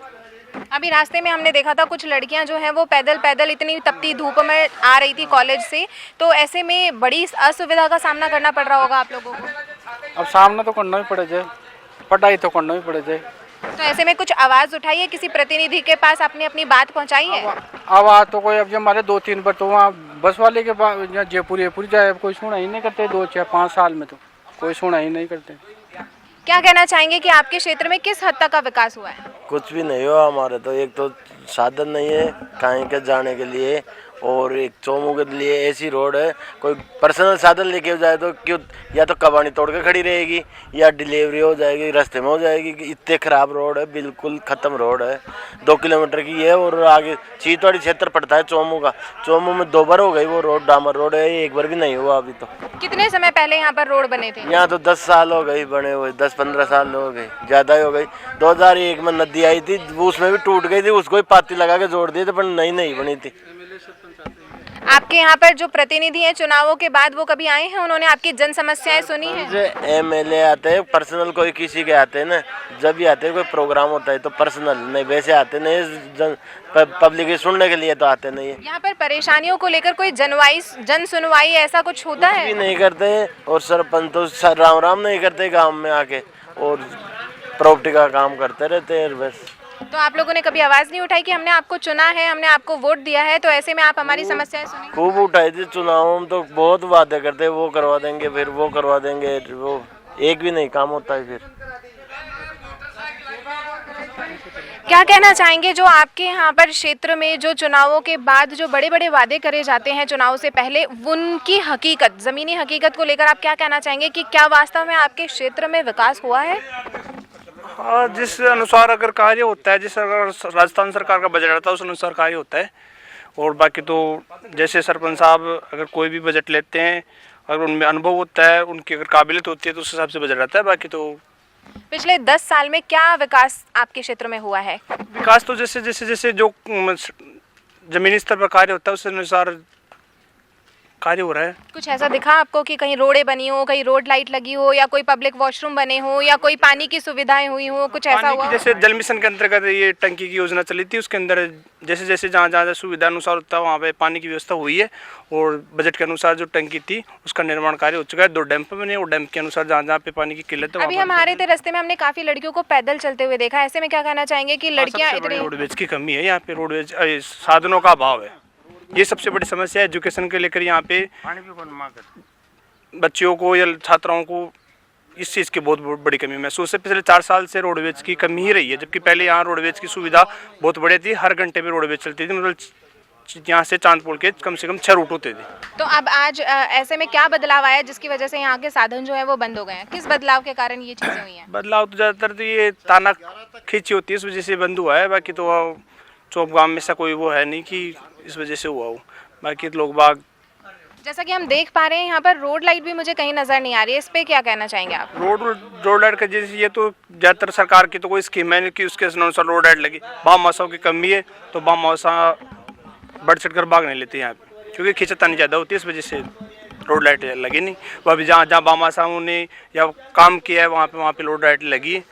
Speaker 5: अभी रास्ते में हमने देखा था कुछ लड़कियां जो हैं वो पैदल इतनी तपती धूप में आ रही थी कॉलेज से, तो ऐसे में बड़ी असुविधा का सामना करना पड़ रहा होगा आप लोगों को।
Speaker 12: अब सामना तो करना ही पड़े जाए, पढ़ाई तो करना ही पड़े जाए।
Speaker 5: तो ऐसे में कुछ आवाज उठाई है, किसी प्रतिनिधि के पास आपने अपनी बात पहुंचाई है?
Speaker 12: आवाज तो कोई, अब जब हमारे 2-3 बार तो वहाँ बस वाले के पास जयपुर जाए, कोई सुना ही नहीं करते। 2-4-5 साल में तो कोई सुना ही नहीं करते।
Speaker 5: क्या कहना चाहेंगे कि आपके क्षेत्र में किस हद तक का विकास हुआ है?
Speaker 13: कुछ भी नहीं हुआ हमारे तो। एक तो साधन नहीं है कहीं के जाने के लिए, और एक चौमू के लिए ऐसी रोड है, कोई पर्सनल साधन लेके जाए तो क्यों, या तो कबाड़ी तोड़ के खड़ी रहेगी या डिलीवरी हो जाएगी रास्ते में हो जाएगी। इतने ख़राब रोड है, बिल्कुल ख़त्म रोड है। 2 किलोमीटर की है और आगे चीतवाड़ी क्षेत्र पड़ता है चौमू का। चौमू में 2 बार हो गई वो रोड, डामर रोड है, एक बार भी नहीं हुआ अभी तो।
Speaker 5: कितने समय पहले यहाँ पर रोड बने थे?
Speaker 13: यहाँ तो 10 साल हो गई बने हुए, 10-15 साल हो गए, ज़्यादा ही हो गई। 2001 में नदी आई थी, उसमें भी टूट गई थी, उसको ही पाती लगा के जोड़ दिए थे, पर नहीं बनी थी।
Speaker 5: आपके यहाँ पर जो प्रतिनिधि हैं चुनावों के बाद, वो कभी आए हैं? उन्होंने आपकी जन समस्याएं सुनी है?
Speaker 13: MLA आते हैं पर्सनल, कोई किसी के आते हैं ना, जब भी आते हैं कोई प्रोग्राम होता है तो पर्सनल, नहीं वैसे आते नहीं, पब्लिक सुनने के लिए तो आते नहीं है।
Speaker 5: यहाँ पर परेशानियों को लेकर कोई जन सुनवाई ऐसा कुछ होता है?
Speaker 13: भी नहीं करते हैं, और सरपंच तो राम नहीं करते गाँव में आके, और प्रॉपर्टी का काम करते रहते हैं बस।
Speaker 5: तो आप लोगों ने कभी आवाज नहीं उठाई कि हमने आपको चुना है, हमने आपको वोट दिया है, तो ऐसे में आप हमारी समस्याएं सुनिए?
Speaker 13: खूब उठाई थी चुनाव में, तो बहुत वादे करते, वो करवा देंगे, फिर वो करवा देंगे, वो एक भी नहीं काम होता है। फिर
Speaker 5: क्या कहना चाहेंगे जो आपके यहाँ पर क्षेत्र में जो चुनावों के बाद जो बड़े बड़े वादे करे जाते हैं चुनाव से पहले, उनकी हकीकत, ज़मीनी हकीकत को लेकर आप क्या कहना चाहेंगे कि क्या वास्तव में आपके क्षेत्र में विकास हुआ है?
Speaker 12: हाँ, जिस अनुसार अगर कार्य होता है, जिस राजस्थान सरकार का बजट रहता है उस अनुसार कार्य होता है। और बाकी तो जैसे सरपंच साहब अगर कोई भी बजट लेते हैं, अगर उनमें अनुभव होता है, उनकी अगर काबिलियत होती है तो उस हिसाब से बजट रहता है। बाकी तो
Speaker 5: पिछले 10 साल में क्या विकास आपके क्षेत्र में हुआ है?
Speaker 12: विकास तो जैसे जो जमीनी स्तर पर कार्य होता है उस अनुसार कार्य हो रहा है।
Speaker 5: कुछ ऐसा दिखा आपको कि कहीं रोडें बनी हो, कहीं रोड लाइट लगी हो, या कोई पब्लिक वॉशरूम बने हो, या कोई पानी की सुविधाएं हुई हो, कुछ ऐसा हुआ?
Speaker 12: जैसे जल मिशन के अंतर्गत ये टंकी की योजना चली थी, उसके अंदर जैसे जहाँ सुविधा अनुसार होता है वहाँ पे पानी की व्यवस्था हुई है। और बजट के अनुसार जो टंकी थी उसका निर्माण कार्य हो चुका है। 2 डैम्प बने और डैम्प के अनुसार जहाँ पे पानी की किल्लत है।
Speaker 5: अभी हम आ रहे थे, रास्ते में हमने काफी लड़कियों को पैदल चलते हुए देखा। ऐसे में क्या कहना चाहेंगे कि लड़कियाँ इतनी
Speaker 12: रोडवेज की कमी है यहाँ पे, रोडवेज साधनों का अभाव है, ये सबसे बड़ी समस्या है। एजुकेशन के लेकर यहाँ पे बच्चियों को या छात्राओं को इस चीज़ की बहुत बड़ी कमी महसूस है। पिछले 4 साल से रोडवेज की कमी ही रही है, जबकि पहले यहाँ रोडवेज की सुविधा बहुत बढ़िया थी, हर घंटे पे रोडवेज चलती थी। मतलब यहाँ से चांदपुर के कम से कम 6 रूट होते थे।
Speaker 5: तो अब आज ऐसे में क्या बदलाव आया जिसकी वजह से यहाँ के साधन जो है वो बंद हो गए हैं? किस बदलाव के कारण ये चीज़ें हुई हैं?
Speaker 12: बदलाव तो ज़्यादातर तो ये ताना खींची होती है, इस वजह से बंद हुआ है। बाकी तो चौप गाँव में ऐसा कोई वो है नहीं कि इस वजह से हुआ हो। बाकी लोग बाग
Speaker 5: जैसा कि हम देख पा रहे हैं यहाँ पर रोड लाइट भी मुझे कहीं नजर नहीं आ रही है, इस पे क्या कहना चाहेंगे आप?
Speaker 12: रोड लाइट का जैसे ये तो ज़्यादातर सरकार की तो कोई स्कीम है नहीं कि उसके अनुसार रोड लाइट लगी। बाम मौसम की कमी है तो बाम मौसम बढ़ चढ़ कर भाग नहीं लेते यहाँ पे, क्योंकि खिंचतानी ज़्यादा होती है, इस वजह से रोड लाइट लगी नहीं। वो अभी जहाँ जहाँ बाम मौसम ने या काम किया है वहाँ पे रोड लाइट लगी है।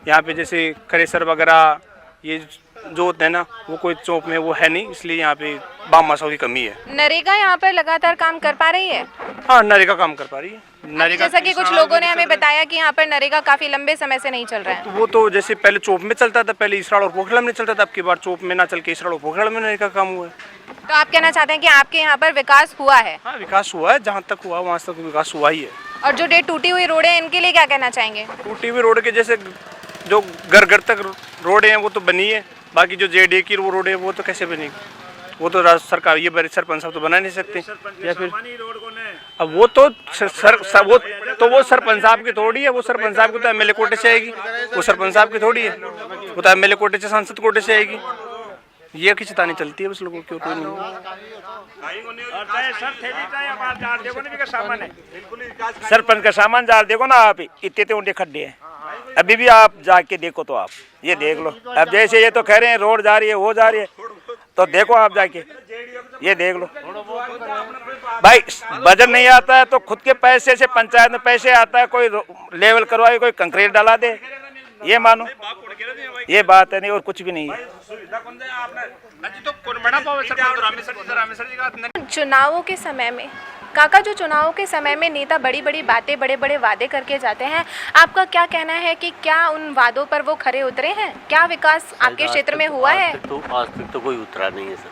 Speaker 12: यहाँ पे जैसे क्रेशर वगैरह ये जो होते हैं ना, वो कोई चौक में वो है नहीं, इसलिए यहाँ पे बाम मौसम की कमी है।
Speaker 5: नरेगा यहाँ पर लगातार काम कर पा रही है?
Speaker 12: हाँ, नरेगा काम कर पा रही है। नरेगा
Speaker 5: जैसा कि कुछ लोगों ने हमें बताया कि यहाँ पर नरेगा काफी लंबे समय से नहीं चल रहा है।
Speaker 12: वो तो जैसे पहले चौक में चलता था, पहले इसराड़ और पोखरण में चलता था, अब की बार चौक में ना चल के इसराड़ और पोखरण में नरेगा काम हुआ है।
Speaker 5: तो आप कहना चाहते हैं कि आपके यहाँ पर विकास हुआ है?
Speaker 12: हाँ, विकास हुआ है, जहाँ तक हुआ वहाँ तक विकास हुआ ही है।
Speaker 5: और जो टूटी हुई रोड है इनके लिए क्या कहना चाहेंगे?
Speaker 12: टूटी हुई रोड के जैसे जो घर घर तक रोड है वो तो बनी है, बाकी जो जेडीए की वो रोड है वो तो कैसे बनेगी? वो तो राज्य सरकार, ये बड़े सरपंच साहब तो बना नहीं सकते। या फिर अब वो तो वो सरपंच साहब की थोड़ी है, वो सरपंच साहब की तो एमएलए कोटे से आएगी, वो सरपंच साहब की थोड़ी है, वो तो एमएलए कोटे से सांसद कोटे से आएगी। ये खिंचतानी चलती है बस लोगों की, कोई नहीं।
Speaker 4: सरपंच का सामान जार देखो ना आप, इतने ऊंचे खड्डे हैं, अभी भी आप जाके देखो तो आप ये देख लो। अब जैसे ये तो कह रहे हैं रोड जा रही है वो जा रही है, तो देखो आप जाके ये देख लो। भाई बजट नहीं आता है तो खुद के पैसे से पंचायत में पैसे आता है, कोई लेवल करवाए, कोई कंक्रीट डाला दे, ये मानो ये बात है, नहीं और कुछ भी नहीं है।
Speaker 5: चुनावों के समय में काका, जो चुनावों के समय में नेता बड़ी बड़ी बातें, बड़े बड़े वादे करके जाते हैं, आपका क्या कहना है कि क्या उन वादों पर वो खरे उतरे हैं? क्या विकास आपके क्षेत्र में हुआ है?
Speaker 6: आज तक तो कोई उतरा नहीं है सर,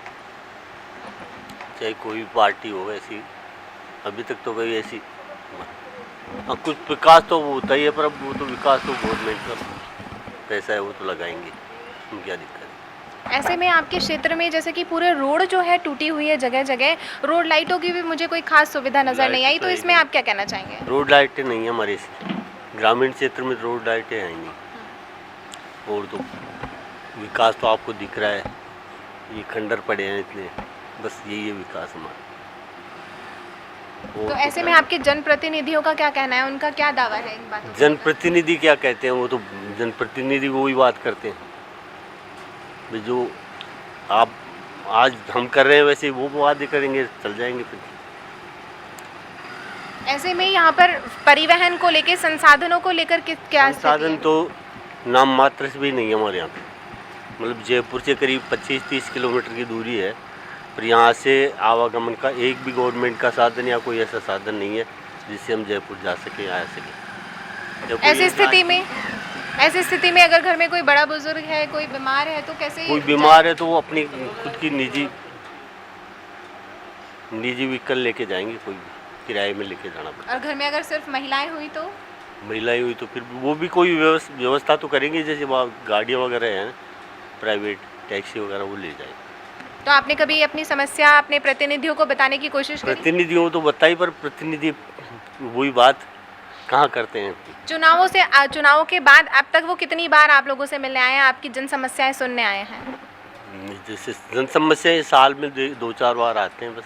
Speaker 6: चाहे कोई पार्टी हो ऐसी, अभी तक तो कोई ऐसी कुछ विकास तो होता ही है, पर अब वो तो विकास तो गवर्नमेंट का पैसा है, वो तो लगाएंगे, क्या दिक्कत है?
Speaker 5: ऐसे में आपके क्षेत्र में जैसे कि पूरे रोड जो है टूटी हुई है, जगह जगह रोड लाइटों की भी मुझे कोई खास सुविधा नजर नहीं आई, तो इसमें आप क्या कहना चाहेंगे?
Speaker 6: रोड लाइटें नहीं है हमारे ग्रामीण क्षेत्र में, रोड लाइटें हैं नहीं, और तो विकास तो आपको दिख रहा है, ये खंडर पड़े हैं इतने, बस यही है विकास हमारा।
Speaker 5: तो ऐसे में आपके जनप्रतिनिधियों का क्या कहना है, उनका क्या दावा है इन बातों?
Speaker 6: जनप्रतिनिधि क्या कहते हैं, वो तो जनप्रतिनिधि वही बात करते हैं, जो आप आज हम कर रहे हैं वैसे वो वादे करेंगे, चल जाएंगे फिर।
Speaker 5: ऐसे में यहाँ पर परिवहन को लेकर, संसाधनों को लेकर क्या
Speaker 6: संसाधन तो नाम मात्र से भी नहीं है हमारे यहाँ पे, मतलब जयपुर से करीब 25-30 किलोमीटर की दूरी है, पर यहाँ से आवागमन का एक भी गवर्नमेंट का साधन या कोई ऐसा साधन नहीं है जिससे हम जयपुर जा सकें, आ सकें।
Speaker 5: ऐसी स्थिति में अगर घर में कोई बड़ा बुजुर्ग है, कोई बीमार है, तो कैसे?
Speaker 6: कोई बीमार है तो वो अपनी खुद की निजी व्हीकल लेके जाएंगे, कोई किराए में लेके जाना पड़ेगा।
Speaker 5: और घर में अगर सिर्फ महिलाएं हुई तो?
Speaker 6: महिलाएं हुई तो फिर वो भी कोई व्यवस्था तो करेंगे, जैसे वहाँ गाड़ियाँ वगैरह हैं, प्राइवेट टैक्सी वगैरह, वो ले जाएंगे।
Speaker 5: तो आपने कभी अपनी समस्या अपने प्रतिनिधियों को बताने की कोशिश करी?
Speaker 6: प्रतिनिधियों तो बताई, पर प्रतिनिधि वही बात कहाँ करते हैं।
Speaker 5: चुनावों के बाद अब तक वो कितनी बार आप लोगों से मिलने आए हैं, आपकी जन समस्याएं सुनने आए हैं?
Speaker 6: जैसे जन समस्याएं साल में 2-4 बार आते हैं बस,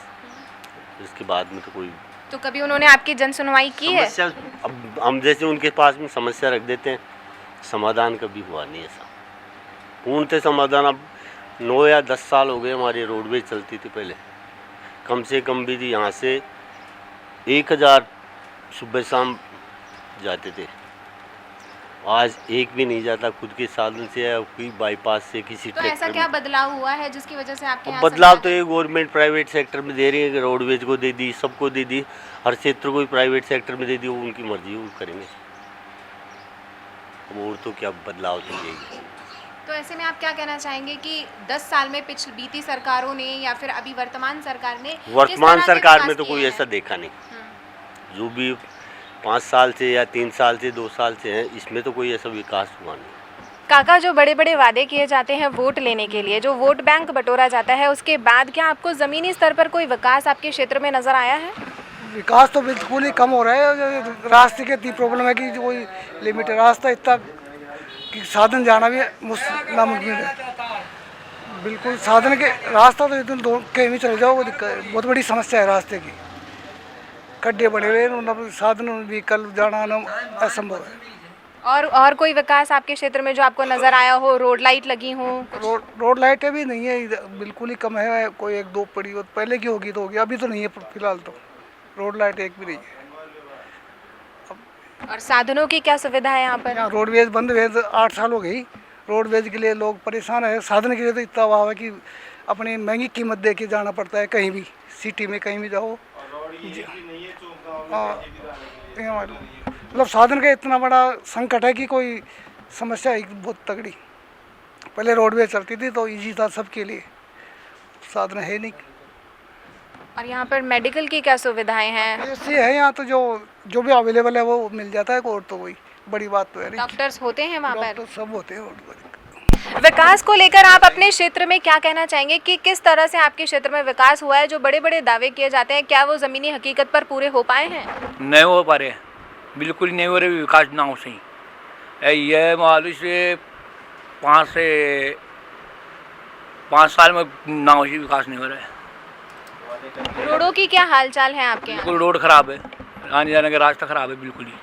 Speaker 6: इसके बाद में तो कोई।
Speaker 5: तो कभी उन्होंने आपकी जन सुनवाई की है?
Speaker 6: अब हम जैसे उनके पास में समस्या रख देते हैं, समाधान कभी हुआ नहीं ऐसा पूर्णतः समाधान। अब 9 या 10 साल हो गए हमारी रोडवेज चलती थी पहले, कम से कम भी यहाँ से 1000 सुबह शाम जाते थे, आज एक भी नहीं जाता, खुद के साधन से या कोई बाईपास से किसी।
Speaker 5: तो ऐसा क्या बदलाव हुआ है जिसकी वजह से आपके यहाँ?
Speaker 6: बदलाव तो ये गवर्नमेंट प्राइवेट सेक्टर में दे रही है, रोडवेज को दे दी, सबको दे दी, हर क्षेत्र को प्राइवेट सेक्टर में दे दी, वो उनकी मर्जी वो करेंगे, और तो क्या बदलाव तो यही।
Speaker 5: तो ऐसे में आप क्या कहना चाहेंगे कि 10 साल में बीती सरकारों ने या फिर अभी वर्तमान सरकार ने,
Speaker 6: वर्तमान सरकार में तो कोई ऐसा देखा नहीं, जो भी 5 साल से या 3 साल से 2 साल से हैं, इसमें तो कोई ऐसा विकास हुआ नहीं।
Speaker 5: काका, जो बड़े बड़े वादे किए जाते हैं वोट लेने के लिए, जो वोट बैंक बटोरा जाता है, उसके बाद क्या आपको ज़मीनी स्तर पर कोई विकास आपके क्षेत्र में नज़र आया है?
Speaker 14: विकास तो बिल्कुल ही कम हो रहा है, रास्ते की इतनी प्रॉब्लम है कि जो कोई लिमिटेड रास्ता इतना कि साधन जाना भी नामुमकिन है, बिल्कुल साधन के रास्ता तो इतने 2 कहीं भी चले जाओ, बहुत बड़ी समस्या है रास्ते की। खड्डे बने हुए हैं, साधन व्हीकल जाना आना असंभव है।
Speaker 5: और कोई विकास आपके क्षेत्र में जो आपको नजर आया हो? रोड लाइट लगी हो?
Speaker 14: रोड लाइटें भी नहीं है, बिल्कुल ही कम है, कोई एक दो पड़ी हो, पहले की होगी तो होगी, अभी तो नहीं है फिलहाल तो रोड लाइट एक भी नहीं है।
Speaker 5: और साधनों की क्या सुविधा है यहाँ पर?
Speaker 14: यहाँ रोडवेज बंद हुए 8 साल हो गई, रोडवेज के लिए लोग परेशान है। साधन के लिए तो इतना अभाव है कि अपनी महंगी कीमत दे के जाना पड़ता है, कहीं भी सिटी में कहीं भी जाओ। हाँ, मतलब साधन का इतना बड़ा संकट है कि कोई समस्या है बहुत तगड़ी। पहले रोडवेज चलती थी तो इजी था सबके लिए, साधन है नहीं।
Speaker 5: और यहाँ पर मेडिकल की क्या सुविधाएं हैं?
Speaker 14: ऐसे है यहाँ तो जो भी अवेलेबल है वो मिल जाता है, और तो कोई बड़ी बात तो है नहीं।
Speaker 5: डॉक्टर्स होते हैं वहाँ पर?
Speaker 14: सब होते हैं।
Speaker 5: विकास को लेकर आप अपने क्षेत्र में क्या कहना चाहेंगे कि किस तरह से आपके क्षेत्र में विकास हुआ है? जो बड़े बड़े दावे किए जाते हैं, क्या वो ज़मीनी हकीकत पर पूरे हो पाए हैं?
Speaker 4: नहीं हो पा रहे, बिल्कुल नहीं हो रहे विकास ना हो सही। ये मालूम से 5 साल में ना हो विकास नहीं हो रहा है।
Speaker 5: रोडों की क्या हालचाल है आपके यहाँ?
Speaker 4: बिल्कुल रोड खराब है, आने जाने का रास्ता खराब है बिल्कुल ही।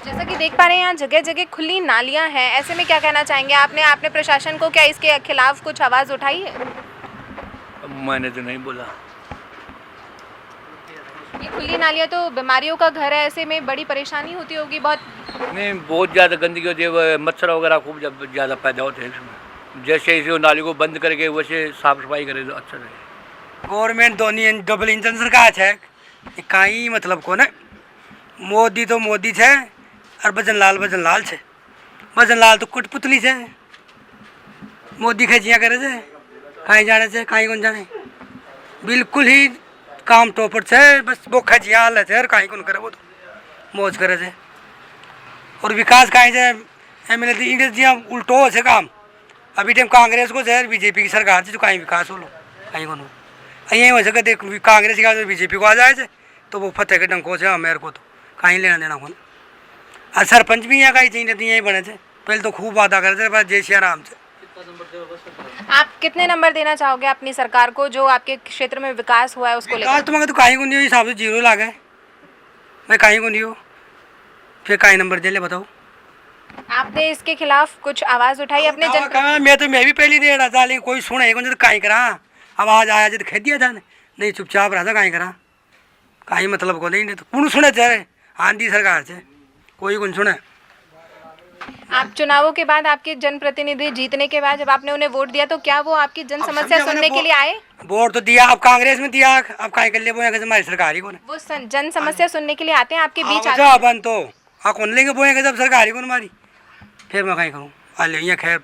Speaker 5: जैसा कि देख पा रहे हैं यहाँ जगह जगह खुली नालियाँ हैं, ऐसे में क्या कहना चाहेंगे? आपने प्रशासन को क्या इसके खिलाफ कुछ आवाज़ उठाई है?
Speaker 4: मैंने तो नहीं बोला।
Speaker 5: ये खुली नालियाँ तो बीमारियों का घर है, ऐसे में बड़ी परेशानी होती होगी बहुत।
Speaker 4: नहीं, बहुत ज़्यादा गंदगी होती है, मच्छर वगैरह खूब ज़्यादा पैदा होते हैं इसमें। जैसे इसे नाली को बंद करके वैसे साफ सफाई करे तो अच्छा रहे।
Speaker 15: गवर्नमेंट दोनों डबल इंजन सरकार है, कहीं मतलब को ना मोदी तो मोदी है और भजन लाल है। भजन लाल तो कुटपुतली है, मोदी खजियाँ करे थे, कहीं जाने से कहीं कौन जाने, बिल्कुल ही काम टोपट से, बस वो खजियाँ हाल है और कहीं कौन करे, वो तो मौज करे थे। और विकास कहीं से MLA इंडिया उल्टो से काम, अभी टाइम कांग्रेस को है BJP की सरकार से तो कहीं विकास हो लो, कहीं कौन हो यही हो सके। देख कांग्रेस का BJP को आ जाए तो वो फतेह के डंको से मेरे को तो कहीं लेना देना कौन। और सरपंच भी यहाँ कहीं चाहिए यहीं बने थे, पहले तो खूब वादा करे थे बस जय श्री राम से।
Speaker 5: आप कितने नंबर देना चाहोगे अपनी सरकार को जो आपके क्षेत्र में विकास हुआ है उसको लेकर?
Speaker 15: विकास तो मैं तो कहीं को नहीं हो, हिसाब से 0 लागे, मैं कहीं को नहीं हो, फिर कहीं नंबर दे ले बताओ।
Speaker 5: आपने इसके खिलाफ कुछ आवाज़ उठाई अपने
Speaker 15: मैं भी पहले दे रहा था, लेकिन कोई सुने कौन तो कहीं करा, आवाज़ आया जब खेद दिया था नहीं, चुपचाप रहा था, कहीं करा, कहीं मतलब को नहीं तो कौन सुने थे आंधी सरकार से, कोई कौन सुने।
Speaker 5: आप चुनावों के बाद आपके जनप्रतिनिधि जीतने के बाद जब आपने उन्हें वोट दिया तो क्या वो आपकी जन समस्या सुनने के लिए आए?
Speaker 15: वोट तो दिया, अब कांग्रेस में दिया, अब कहीं कर ले वो हमारी सरकारी को
Speaker 5: वो जन समस्या सुनने के लिए आते हैं आपके बीच?
Speaker 15: बन तो हाँ कौन लेंगे बोएंगे जब सरकारी को हमारी, फिर मैं कहीं करूँ आ ले। खैर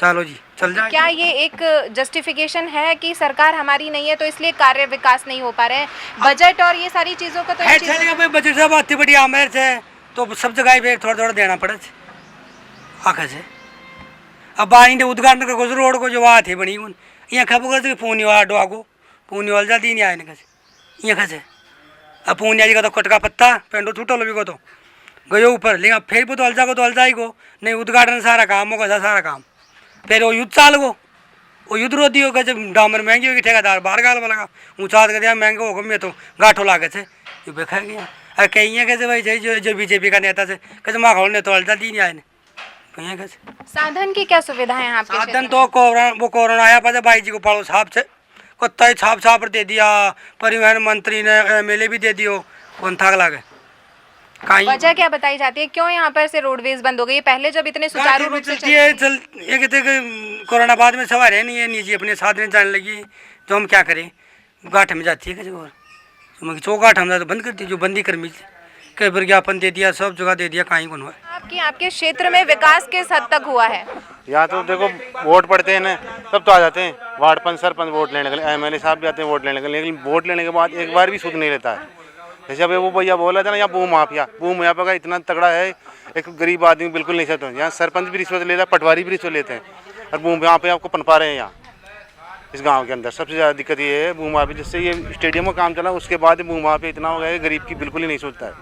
Speaker 15: चलो जी चल जाए।
Speaker 5: क्या ये एक जस्टिफिकेशन है कि सरकार हमारी नहीं है तो इसलिए कार्य विकास नहीं हो पा रहे हैं? बजट और ये सारी चीज़ों का तो
Speaker 15: बजट सब आती बड़ी आमेर से तो सब जगह पे थोड़ा देना पड़े आखिर से। अब बाइंडे उद्घाटन कर रोड को जो वहाँ थी बनी उन यहाँ खबर करते पूनी वाला डो आगो पूनी वाल जाती नहीं आए न कैसे यहाँ कैसे। अब पूनिया जी का तो कटका पत्ता पेंडो छूटो लो भी को तो गयो ऊपर, लेकिन फिर वो तो अलजा को तो अलजा ही को नहीं, उद्घाटन सारा काम होगा सारा काम, फिर वो युद्ध चाल गो, वो युद्ध रोधी होगा जब डामर महंगी होगी, ठेकेदार बाहर गाल लगा ऊँचा कर दिया महंगे होगा, मैं तो गाठो लागे थे ये बेखा गया। अरे कहीं है कैसे भाई जो BJP का नेता से कैसे माहौल ने तो अलजा दी नहीं आए कहीं कैसे।
Speaker 5: साधन की क्या सुविधा है आपके?
Speaker 15: साधन तो कोरोना आया पास भाई जी को पड़ो साहब से कुत्ता ही छाप पर दे दिया, परिवहन मंत्री ने MLA भी दे दियो, कौन थाक लागे।
Speaker 5: वजह क्या बताई जाती है, क्यों यहाँ पर से रोडवेज बंद हो गई? पहले जब इतने सुचारू रूप से
Speaker 15: ये कहते कोरोना बाद में सवार है नहीं है निजी अपने साधन जाने लगी, तो हम क्या करें, गाठ में जाती है किसी और चौगाठ हम तो बंद कर दी, जो बंदी कर मिलती कई विज्ञापन दे दिया, सब जगह दे दिया, कहीं कौन हुआ।
Speaker 5: आपके क्षेत्र में विकास किस हद तक हुआ है?
Speaker 16: यहाँ तो देखो वोट पड़ते हैं ना तब तो आ जाते हैं, वार्ड पंच सरपंच वोट लेने के लिए, MLA साहब भी आते हैं वोट लेने के लिए, लेकिन वोट लेने के बाद एक बार भी सुध नहीं लेता है। जैसे अभी वो भैया बोला था ना, यहाँ भू माफिया का इतना तगड़ा है, एक गरीब आदमी बिल्कुल नहीं सकता। यहाँ सरपंच भी रिश्वत लेता है, पटवारी भी रिश्वत लेते हैं, और भूम यहाँ पे आपको पनपा रहे हैं। यहाँ इस गांव के अंदर सबसे ज़्यादा दिक्कत ये है भू माफी, जिससे ये स्टेडियम का काम चला उसके बाद भू माफी इतना हो गया है, गरीब की बिल्कुल ही नहीं सोचता है।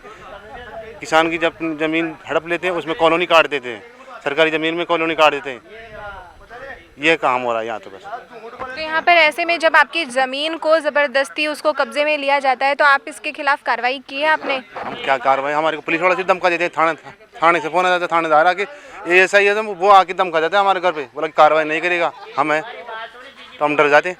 Speaker 16: किसान की जब ज़मीन हड़प लेते हैं उसमें कॉलोनी काट देते हैं, सरकारी ज़मीन में कॉलोनी काट देते हैं, ये काम हो रहा है यहाँ तो बस।
Speaker 5: तो यहाँ पर ऐसे में जब आपकी ज़मीन को ज़बरदस्ती उसको कब्जे में लिया जाता है तो आप इसके खिलाफ कार्रवाई की है आपने?
Speaker 16: हम क्या कार्रवाई, हमारे को पुलिस वाला से धमका देते हैं, थाने से फोन आ जाता है थानेदार आके ये ऐसा ही है, तो वो आके धमका देते हैं हमारे घर पे, बोला कार्रवाई नहीं करेगा हमें, तो हम डर जाते।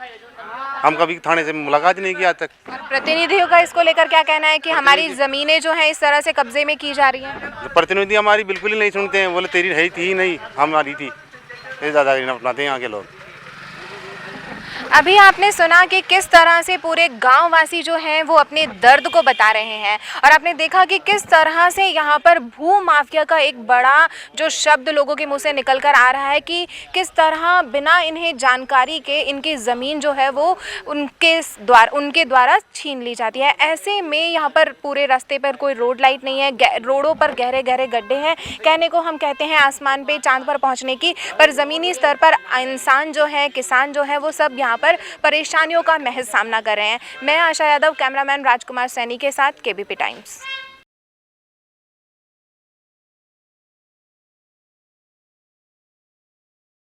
Speaker 16: हम कभी थाने से मुलाकात नहीं की आज तक।
Speaker 5: प्रतिनिधियों का इसको लेकर क्या कहना है कि हमारी ज़मीनें जो हैं इस तरह से कब्जे में की जा रही हैं?
Speaker 16: प्रतिनिधि हमारी बिल्कुल ही नहीं सुनते हैं, बोले तेरी है थी ही नहीं, हमारी थी, ये दादागिरी अपनाते हैं यहाँ के लोग।
Speaker 5: अभी आपने सुना कि किस तरह से पूरे गांववासी जो हैं वो अपने दर्द को बता रहे हैं और आपने देखा कि किस तरह से यहाँ पर भू माफिया का एक बड़ा जो शब्द लोगों के मुंह से निकल कर आ रहा है कि किस तरह बिना इन्हें जानकारी के इनकी ज़मीन जो है वो उनके द्वारा छीन ली जाती है। ऐसे में यहाँ पर पूरे रास्ते पर कोई रोड लाइट नहीं है, रोडों पर गहरे गहरे गड्ढे हैं। कहने को हम कहते हैं आसमान पे चांद पर पहुँचने की, पर ज़मीनी स्तर पर इंसान जो है, किसान जो है, वो सब यहाँ पर परेशानियों का महज सामना कर रहे हैं। मैं आशा यादव, कैमरामैन राजकुमार सैनी के साथ केबीपी टाइम्स।